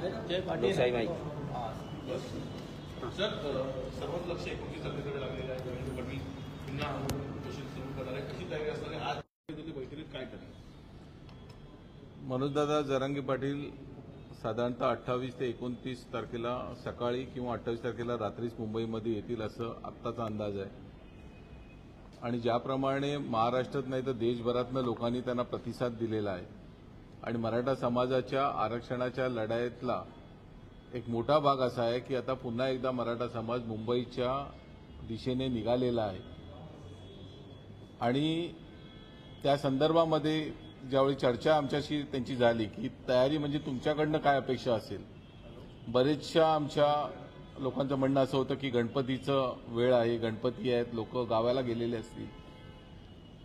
लोकशाही माहिती सर, सर्वच लक्ष 29 तारखेकडे लागलेलं आहे. देवेंद्र फडणवीस पुन्हा उपोषण सुरू करणार आहे. कशी तयारी असणार आहे? आज बैठकीत काय करणार? मनोजदादा जरांगे पाटील साधारणतः 28 ते 29 तारखेला सकाळी किंवा 28 तारखेला रात्रीच मुंबईमध्ये येतील असं आत्ताचा अंदाज आहे. आणि ज्याप्रमाणे महाराष्ट्रात नाही तर देशभरातनं लोकांनी त्यांना प्रतिसाद दिलेला आहे आणि मराठा समाजाच्या आरक्षणाच्या लढाईतला एक मोठा भाग असा आहे की आता पुन्हा एकदा मराठा समाज मुंबईच्या दिशेने निघालेला आहे. आणि त्या संदर्भामध्ये ज्यावेळी चर्चा आमच्याशी त्यांची झाली की तयारी म्हणजे तुमच्याकडनं काय अपेक्षा असेल, बरेचशा आमच्या लोकांचं म्हणणं असं होतं की गणपतीचं वेळ आहे, गणपती आहेत, लोक गावाला गेलेले असतील.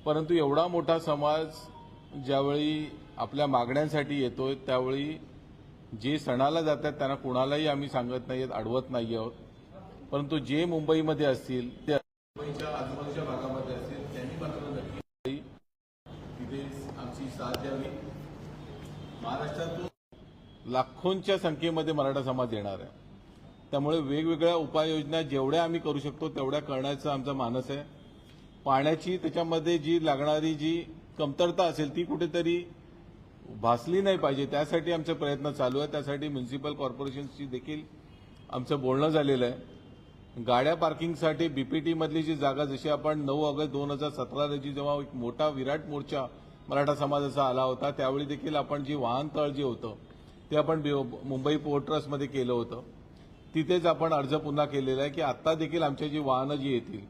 परंतु एवढा मोठा समाज ज्यावेळी आपल्या मागण्यांसाठी येतोय त्यावेळी जे सणाला जातात त्यांना कुणालाही आम्ही सांगत नाहीत, अडवत नाही आहोत. परंतु जे मुंबईमध्ये असतील ते मुंबईच्या आजूबाजूच्या भागामध्ये असतील त्यांनी मात्र नक्की तिथे आमची साथ द्यावी. महाराष्ट्रातून लाखोंच्या संख्येमध्ये मराठा समाज येणार आहे. त्यामुळे वेगवेगळ्या उपाययोजना जेवढ्या आम्ही करू शकतो तेवढ्या करण्याचं आमचा मानस आहे. पाण्याची त्याच्यामध्ये जी लागणारी जी कमतरता असेल ती कुठेतरी भासली नाही पाहिजे, त्यासाठी आमचे प्रयत्न चालू आहे. त्यासाठी म्युनिसिपल कॉर्पोरेशनशी देखील आमचं बोलणं झालेलं आहे. गाड्या पार्किंगसाठी बीपीटीमधली जी जागा, जशी आपण 9 ऑगस्ट 2017 रोजी जेव्हा एक मोठा विराट मोर्चा मराठा समाजाचा आला होता त्यावेळी देखील आपण जी वाहनतळ जे होतं ते आपण मुंबई पोर्ट ट्रस्टमध्ये केलं होतं. तिथेच आपण अर्ज पुन्हा केलेला आहे की आता देखील आमची जी वाहनं जी येतील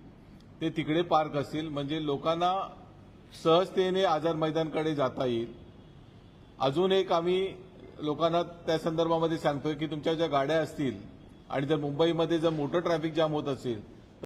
ते तिकडे पार्क असतील, म्हणजे लोकांना सहजतेने आझाद मैदानकडे जाता येईल. अजून एक आम्ही लोकांना त्या संदर्भामध्ये सांगतोय की तुमच्या ज्या गाड्या असतील आणि जर मुंबईमध्ये जर मोठं ट्रॅफिक जाम होत असेल